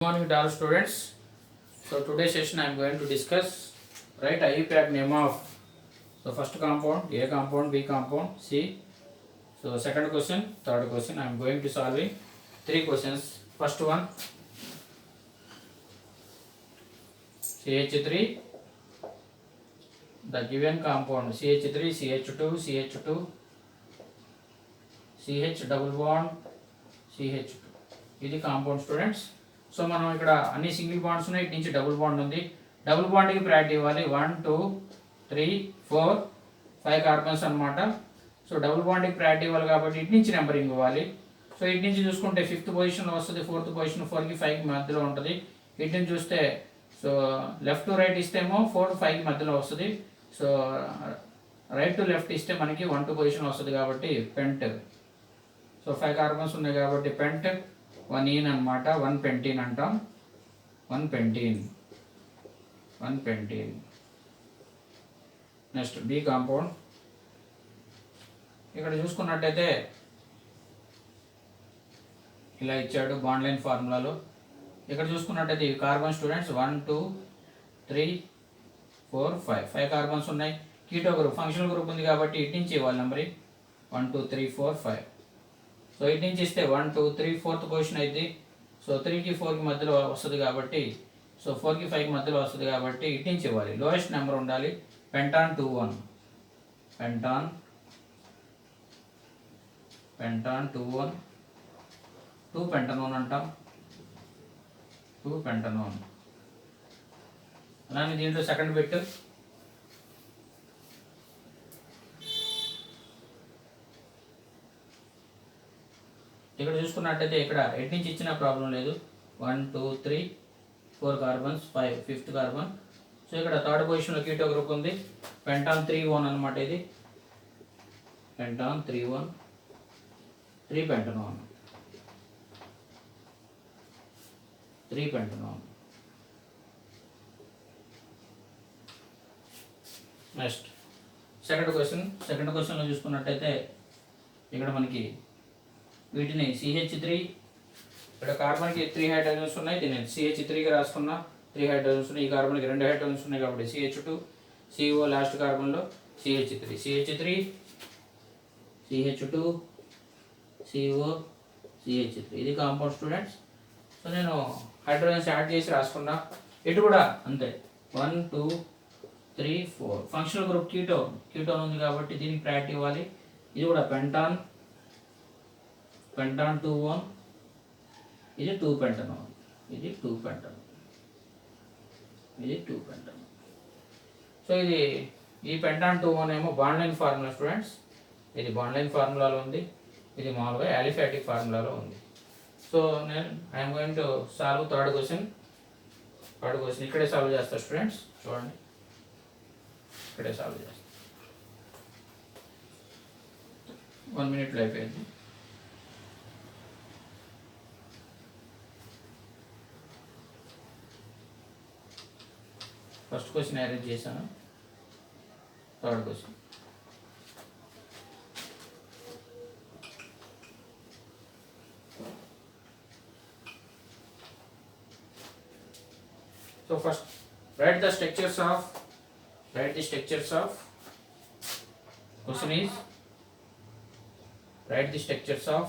Good morning to all students. So today's session I am going to discuss write IUPAC name of first compound, A compound, B compound, C. So second question, third question I am going to solving three questions. First one CH3, the given compound CH3, CH2, CH2, CH double bond, CH2. ఇది compound students. So మనం ఇక్కడ అన్ని single bonds ఉన్నాయి, ఇటు నుంచి double bond ఉంది. Double బాండ్కి priority ఇవ్వాలి. 1 2 3 4 5 carbons అనమాట. సో డబుల్ బాండ్కి ప్రయారిటీ ఇవ్వాలి కాబట్టి ఇటు నుంచి నెంబరింగ్ ఇవ్వాలి. సో ఇటు నుంచి చూసుకుంటే 5th పొజిషన్లో వస్తుంది, 4th పొజిషన్ 4కి 5కి మధ్యలో ఉంటుంది. ఇటు నుంచి చూస్తే సో లెఫ్ట్ టు రైట్ ఇస్తేమో 4 5కి మధ్యలో వస్తుంది. సో రైట్ టు లెఫ్ట్ ఇస్తే మనకి 1 2 పొజిషన్ వస్తుంది కాబట్టి పెంట్. సో 5 కార్బన్స్ ఉన్నాయి కాబట్టి పెంట్ 1 అనమాట. 1 పెంటీన్ అంటాం. 1 పెంటీన్. Next B compound. ఇక్కడ చూసుకున్నట్టయితే ఇలా ఇచ్చాడు బాండ్ లైన్ ఫార్ములాలో. ఇక్కడ చూసుకున్నట్టయితే ఈ కార్బన్ స్టూడెంట్స్ 1 2 3 4 5 5 కార్బన్స్ ఉన్నాయి. కీటో గ్రూప్ ఫంక్షనల్ గ్రూప్ ఉంది కాబట్టి ఇటు నుంచి ఇవ్వాలి నెంబరింగ్ 1 2 3 4 5. సో ఇటు నుంచి ఇస్తే 1 2 3 4th పొజిషన్ అయితే సో 3కి 4కి మధ్యలో వస్తుంది కాబట్టి సో 4కి 5కి మధ్యలో వస్తుంది కాబట్టి ఇటు నుంచి ఇవ్వాలి. లోయెస్ట్ నెంబర్ ఉండాలి. పెంటాన్ 2 1 పెంటాన్ 2 1 2 పెంటనోన్ అంటాం. 2 పెంటనోన్. అలానే దీంట్లో సెకండ్ బిట్ ఇక్కడ చూసుకున్నట్టయితే ఇక్కడ ఎటు నుంచి ఇచ్చిన ప్రాబ్లం లేదు. 1 2 3 4 కార్బన్స్ 5th కార్బన్. సో ఇక్కడ థర్డ్ పొజిషన్లో కీటో గ్రూప్ ఉంది. పెంటాన్ 3 1 అనమాట. ఇది పెంటాన్ 3 1 3 పెంటనోన్ 3 పెంటనోన్. నెక్స్ట్ సెకండ్ క్వశ్చన్లో చూసుకున్నట్టయితే ఇక్కడ మనకి వీటిని CH3 ఇక్కడ కార్బన్కి 3 హైడ్రోజన్స్ ఉన్నాయి. దీన్ని CH3గా రాసుకున్నా. 3 హైడ్రోజన్స్ ఉన్నాయి. ఈ కార్బన్కి 2 హైడ్రోజన్స్ ఉన్నాయి కాబట్టి CH2 CO last కార్బన్లో CH3 CH2 CO CH3 ఇది కాంపౌండ్ స్టూడెంట్స్. సో నేను హైడ్రోజన్స్ యాడ్ చేసి రాసుకున్నా. ఇటు కూడా అంతే 1 2 3 4 ఫంక్షనల్ గ్రూప్ కీటోన్ ఉంది కాబట్టి దీనికి ప్రయారిటీ ఇవ్వాలి. ఇది కూడా పెంటాన్ 2 1 ఇది 2 పెంటనోన్. సో ఇది ఈ పెంటాన్ 2 1 ఏమో బాండ్ లైన్ ఫార్ములా స్టూడెంట్స్. ఇది బాండ్ లైన్ ఫార్ములాలో ఉంది. ఇది మామూలుగా అలిఫాటిక్ ఫార్ములాలో ఉంది. సో నేను I'm going to solve third question. ఇక్కడే సాల్వ్ చేస్తా స్టూడెంట్స్. చూడండి ఇక్కడే సాల్వ్ చేస్తా. 1 minute అయిపోయింది. ఫస్ట్ క్వశ్చన్ అరేంజ్ చేశాను. Third question so first write the structures of question is write the structures of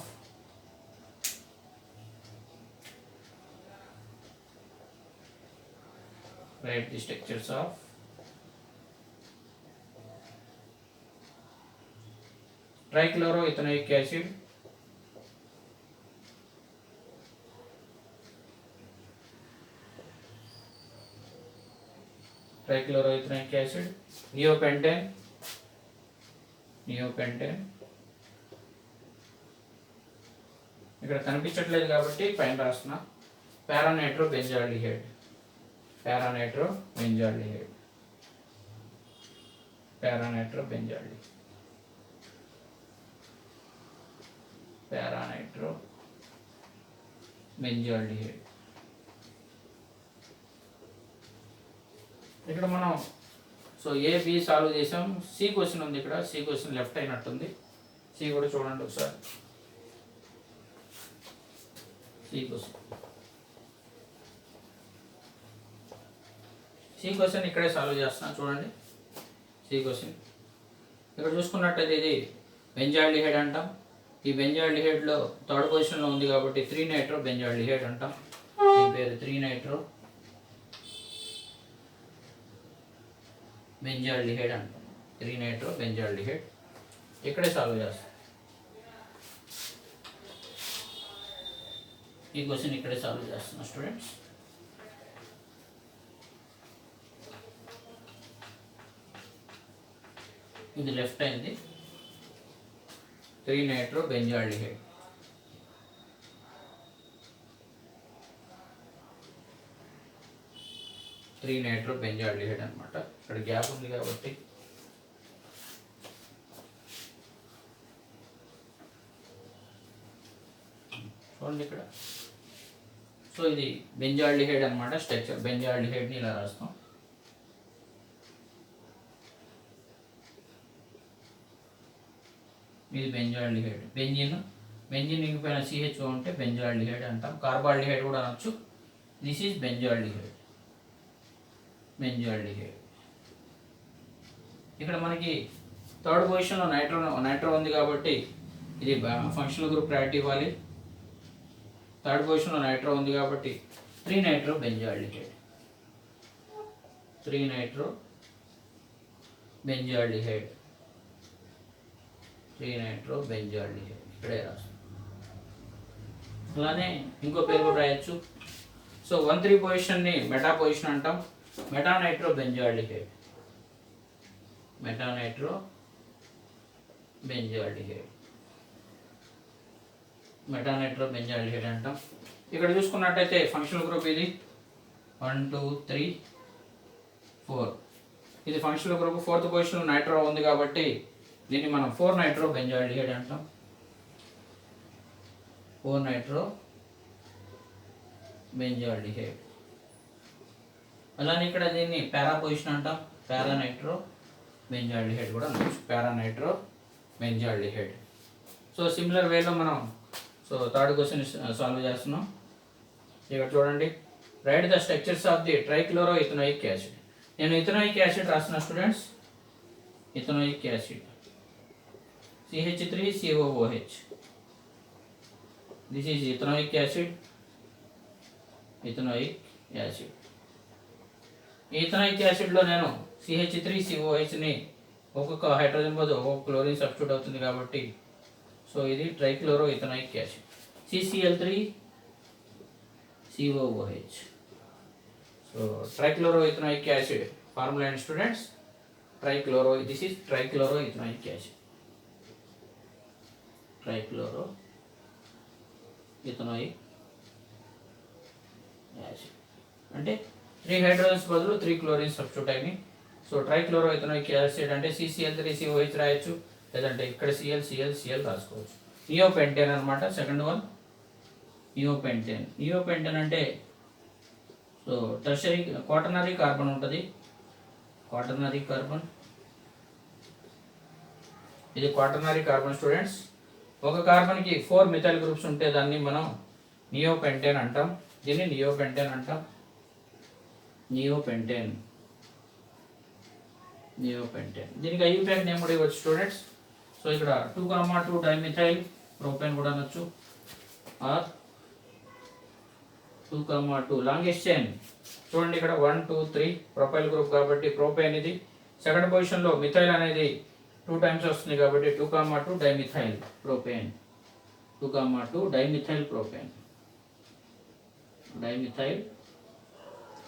trichloroethanoic acid, neopentane, ఇక్కడ కనిపించట్లేదు కాబట్టి పైన రాస్తున్నా. పారానైట్రో బెంజాల్డిహైడ్ ఇక్కడ మనం సో AB సాల్వ్ చేసాం. C క్వశ్చన్ ఉంది. ఇక్కడ C క్వశ్చన్ లెఫ్ట్ అయినట్టుంది. C కూడా చూడండి ఒకసారి. C క్వశ్చన్ సి క్వశ్చన్ ఇక్కడే సాల్వ్ చేస్తున్నాను చూడండి. సి క్వశ్చన్ ఇక్కడ చూసుకున్నట్టయితే ఇది బెంజాల్డిహైడ్ అంటాం. ఈ బెంజాల్డిహైడ్లో థర్డ్ పొజిషన్లో ఉంది కాబట్టి 3-నైట్రో బెంజాల్డిహైడ్ అంటాం. దీని పేరు 3-నైట్రో బెంజాల్డిహైడ్ అంటాం. 3-నైట్రో బెంజాల్డిహైడ్ ఇక్కడే సాల్వ్ చేస్తాం. ఈ క్వశ్చన్ ఇక్కడే సాల్వ్ చేస్తున్నా స్టూడెంట్స్. ఇది లెఫ్ట్ అయింది 3-నైట్రో బెంజాల్డిహైడ్. త్రీ-నైట్రో బెంజాల్డిహైడ్ అనమాట. ఇక్కడ గ్యాప్ ఉంది కాబట్టి చూడండి ఇక్కడ. సో ఇది బెంజాల్డిహైడ్ అనమాట స్ట్రక్చర్. బెంజాల్డిహైడ్ని ఇలా రాస్తాం. ఇది బెంజాల్డిహైడ్. బెంజిన్ ఇంగిపోయిన CHO ఉంటే బెంజాల్డిహైడ్ అంటాం. కార్బాల్డిహైడ్ కూడా అనొచ్చు. This is benzaldehyde. ఇక్కడ మనకి థర్డ్ పొజిషన్లో నైట్రో ఉంది కాబట్టి ఇది ఫంక్షనల్ గ్రూప్ ప్రయారిటీ ఇవ్వాలి. థర్డ్ పొజిషన్లో నైట్రో ఉంది కాబట్టి 3-నైట్రో బెంజాల్డిహైడ్. 3-నైట్రో బెంజాల్డిహైడ్. 3-నైట్రో బెంజాల్డిహైడ్ ఇక్కడే రాస్తాం. అలానే ఇంకో పేరు కూడా రాయొచ్చు. సో 1,3 పొజిషన్ని మెటా పొజిషన్ అంటాం. మెటానైట్రో బెంజాల్డిహైడ్. మెటానైట్రో బెంజాల్డిహైడ్. మెటానైట్రో బెంజాల్డిహైడ్ అంటాం. ఇక్కడ చూసుకున్నట్టయితే ఫంక్షనల్ గ్రూప్ ఇది 1 2 3 4. ఇది ఫంక్షనల్ గ్రూప్. ఫోర్త్ పొజిషన్లో నైట్రో ఉంది కాబట్టి దీన్ని మనం 4-నైట్రో బెంజాల్డిహైడ్ అంటాం. 4-నైట్రో బెంజాల్డిహైడ్. అలానే ఇక్కడ దీన్ని పారా పొజిషన్ అంటాం. పారానైట్రో బెంజాల్డిహైడ్ కూడా అనొచ్చు. పారానైట్రో బెంజాల్డిహైడ్. సో సిమిలర్ వేలో మనం థర్డ్ క్వశ్చన్ సాల్వ్ చేస్తున్నాం. ఇక్కడ చూడండి. Right the structures of the trichloro ethanoic acid. నేను ఇథనోయిక్ యాసిడ్ రాస్తున్నా students. Ethanoic acid CH3COOH. This is ethanoic acid. Ethanoic acid. ఈ ఇథనోయిక్ యాసిడ్లో నేను CH3COHని ఒక్కొక్క హైడ్రోజన్ బదులు ఒక్కొక్క క్లోరిన్ సబ్స్టిట్యూట్ అవుతుంది కాబట్టి సో ఇది trichloro ethanoic acid. CCl3COOH. So trichloro ethanoic acid formula and students. Trichloro. This is trichloro ethanoic acid. Trichloro ethanoic acid అంటే 3 hydrogens బదులు 3 క్లోరిన్ సబ్స్టిట్యూట్ అయినాయి. సో ట్రైక్లోరో ఇథనోయిక్ యాసిడ్ అంటే CCl3COH రాయొచ్చు, లేదంటే ఇక్కడ Cl రాసుకోవచ్చు. నియోపెంటేన్ అనమాట. Second one నియోపెంటేన్. నియోపెంటేన్ అంటే సో టెర్షరీ క్వాటర్నరీ కార్బన్ ఉంటుంది. Quaternary carbon. ఇది క్వాటర్నరీ కార్బన్ స్టూడెంట్స్. ఒక కార్బన్కి 4 మిథైల్ గ్రూప్స్ ఉంటే దాన్ని మనం నియోపెంటేన్ అంటాం. దీన్ని నియోపెంటేన్ అంటాం. నియోపెంటేన్. దీనికి ఐయుపాక్ నేమ్ కూడా ఇవ్వచ్చు స్టూడెంట్స్. సో ఇక్కడ 2,2 డైమిథైల్ ప్రోపేన్ కూడా అనొచ్చు. Or 2,2 longest chain. చూడండి ఇక్కడ 1 2 3 ప్రొపైల్ గ్రూప్ కాబట్టి ప్రోపేన్ ఇది. సెకండ్ పొజిషన్లో మిథైల్ అనేది 2 టైమ్స్ వస్తుంది కాబట్టి 2,2 dimethyl propane. 2,2 dimethyl propane. Dimethyl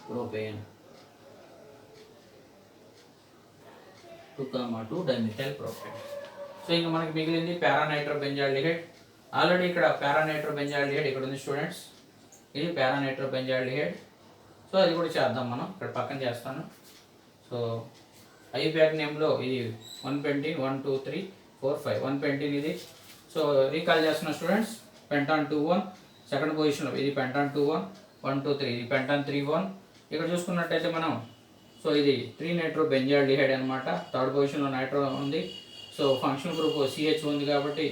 propane. 2,2 dimethyl propane. So ఇంకా మనకి మిగిలింది పారానైట్రో బెంజాల్డిహైడ్. ఆల్రెడీ ఇక్కడ పారానైట్రో బెంజాల్డిహైడ్ ఇక్కడ ఉంది స్టూడెంట్స్. ఇది పారానైట్రో బెంజాల్డిహైడ్. సో అది కూడా చేద్దాం మనం. ఇక్కడ పక్కన చేస్తాను. సో ఐయుపాక్ నేమ్లో ఇది 1 1 2 3 4 5 1 ఇది. సో రీకాల్ చేస్తున్న స్టూడెంట్స్. పెంటాన్ 2 1 సెకండ్ పొజిషన్లో ఇది పెంటాన్ 2 1 1 2 3 ఇది పెంటాన్ 3 1. ఇక్కడ చూసుకున్నట్టయితే మనం సో ఇది 3-నైట్రో బెంజాల్డిహైడ్ అనమాట. థర్డ్ పొజిషన్లో నైట్రో ఉంది. సో ఫంక్షనల్ గ్రూప్ CH ఉంది కాబట్టి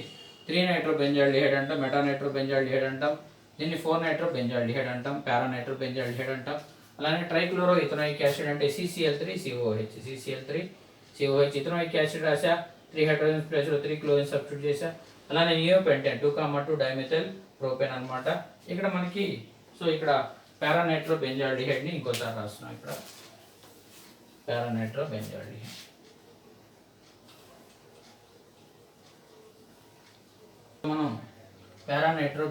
3-నైట్రో బెంజాల్డిహైడ్ అంటాం. మెటానైట్రో బెంజాల్డిహైడ్ అంటాం. దీన్ని 4-నైట్రో బెంజాల్డిహైడ్ అంటాం. పారానైట్రో బెంజాల్డిహైడ్ అంటాం. అలానే ట్రైక్లోరో ఇథనోయిక్ యాసిడ్ అంటే CCl3COH, CCl3COH ఇథనోయిక్ యాసిడ్ రాసా, 3 హైడ్రోజన్స్ ప్లేస్లో 3 క్లోరిన్ సబ్స్టిట్యూట్ చేసా. అలానే నియోపెంటేన్ 2,2 డైమెథైల్ ప్రోపేన్ అనమాట. ఇక్కడ మనకి సో ఇక్కడ పారానైట్రో బెంజాల్డిహైడ్ని ఇంకోసారి రాస్తున్నాం. ఇక్కడ పారానైట్రో బెంజాల్డిహైడ్, మనం పారానైట్రో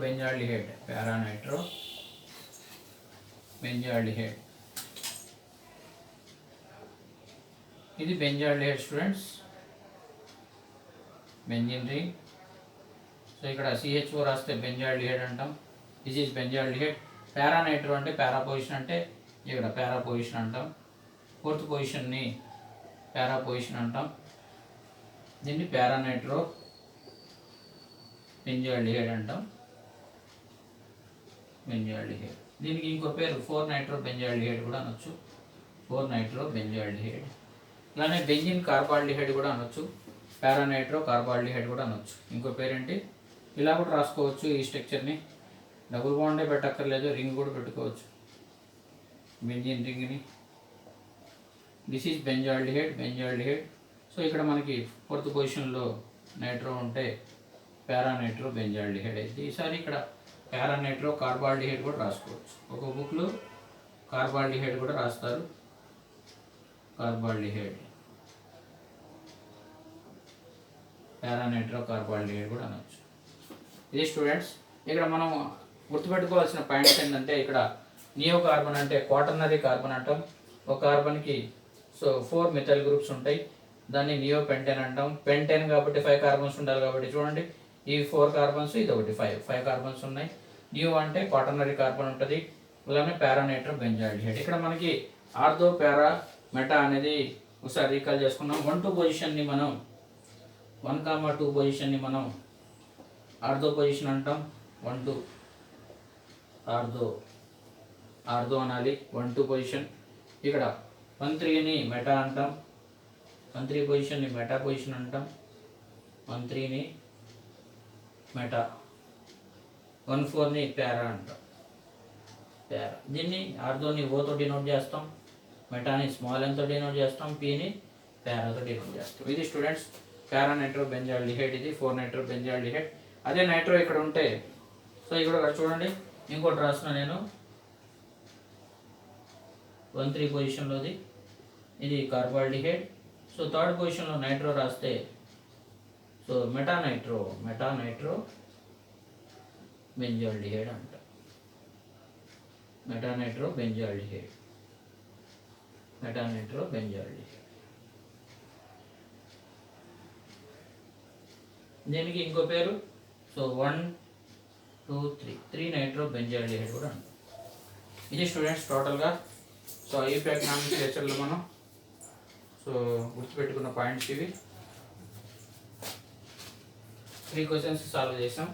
బెంజాల్డిహైడ్ ఇది benzaldehyde students, benzene ring. So ఇక్కడ CH4 రాస్తే బెంజాల్డిహైడ్ అంటాం. This is benzaldehyde. పారానైట్రో అంటే పారా పొజిషన్, అంటే ఇక్కడ పారా పొజిషన్ అంటాం. 4th పొజిషన్ని పారా పొజిషన్ అంటాం. దీన్ని పారానైట్రో బెంజాల్డిహైడ్ అంటాం. బెంజాల్డిహైడ్, దీనికి ఇంకో పేరు 4-నైట్రో బెంజాల్డిహైడ్ కూడా అనొచ్చు. 4-నైట్రో బెంజాల్డిహైడ్. ఇలానే బెంజిన్ కార్బాల్డిహైడ్ కూడా అనొచ్చు, పారానైట్రో కార్బాల్డిహైడ్ కూడా అనొచ్చు. ఇంకో పేరేంటి, ఇలా కూడా రాసుకోవచ్చు. ఈ స్ట్రక్చర్ని డబుల్ బాండే పెట్టక్కర్లేదు, రింగ్ కూడా పెట్టుకోవచ్చు, బెంజిన్ రింగ్ని. This is benzaldehyde. సో ఇక్కడ మనకి 4th పొజిషన్లో నైట్రో ఉంటే పారానైట్రో బెంజాల్డిహైడ్ అయితే. ఈసారి ఇక్కడ పారానైట్రో కార్బాల్డిహైడ్ కూడా రాసుకోవచ్చు. ఒక బుక్లో కార్బాల్డిహైడ్ కూడా రాస్తారు, కార్బాల్డిహైడ్, పారానైట్రో కార్బాల్డిహైడ్ కూడా అనొచ్చు. ఇది స్టూడెంట్స్, ఇక్కడ మనం గుర్తుపెట్టుకోవాల్సిన పాయింట్స్ ఏంటంటే, ఇక్కడ నియో కార్బన్ అంటే క్వాటర్నరీ కార్బన్ అంటాం. ఒక కార్బన్కి సో 4 మిథైల్ గ్రూప్స్ ఉంటాయి, దాన్ని నియో పెంటేన్ అంటాం. పెంటేన్ కాబట్టి 5 కార్బన్స్ ఉండాలి కాబట్టి చూడండి, ఈ 4 కార్బన్స్, ఇది ఒకటి 5 కార్బన్స్ ఉన్నాయి. నియో అంటే క్వాటర్నరీ కార్బన్ ఉంటుంది. అలానే పారానైట్రో బెంజాల్డిహైడ్. ఇక్కడ మనకి ఆర్థో, పారా, మెటా అనేది ఒకసారి రీకాల్ చేసుకున్నాం. 1-2 పొజిషన్ని మనం 1,2 పొజిషన్ని మనం ఆర్థో పొజిషన్ అంటాం. 1-2 ఆర్థో అనాలి, 1-2 పొజిషన్. ఇక్కడ 1-3ని మెటా అంటాం, 1-3 పొజిషన్ని మెటా పొజిషన్ అంటాం. 1-3ని మెటా, 1-4ని పారా అంటాం, పారా. దీన్ని ఆర్థోని ఓతో డినోట్ చేస్తాం, మెటాని స్మాల్ ఎంతో డినోట్ చేస్తాం, పీని పారాతో డినోట్ చేస్తాం. ఇది స్టూడెంట్స్ పారానైట్రో బెంజాల్డిహైడ్, ఇది 4-నైట్రో బెంజాల్డిహైడ్. అదే నైట్రో ఇక్కడ ఉంటే, సో ఇక్కడ చూడండి ఇంకోటి రాసిన నేను 1-3 పొజిషన్లోది, ఇది కార్బాల్డిహైడ్. సో 3rd పొజిషన్లో నైట్రో రాస్తే సో మెటానైట్రో బెంజాల్డిహైడ్ అంట, మెటానైట్రో బెంజాల్డిహైడ్. దీనికి ఇంకో పేరు సో 1-2-3 నైట్రో బెంజాల్డిహైడ్ కూడా అంటాం. ఇది స్టూడెంట్స్ టోటల్గా సో ఐఎఫ్ ఎకనామిక్స్ లెక్చర్లో మనం సో గుర్తుపెట్టుకున్న పాయింట్స్ ఇవి. 3 క్వశ్చన్స్ సాల్వ్ చేసాం.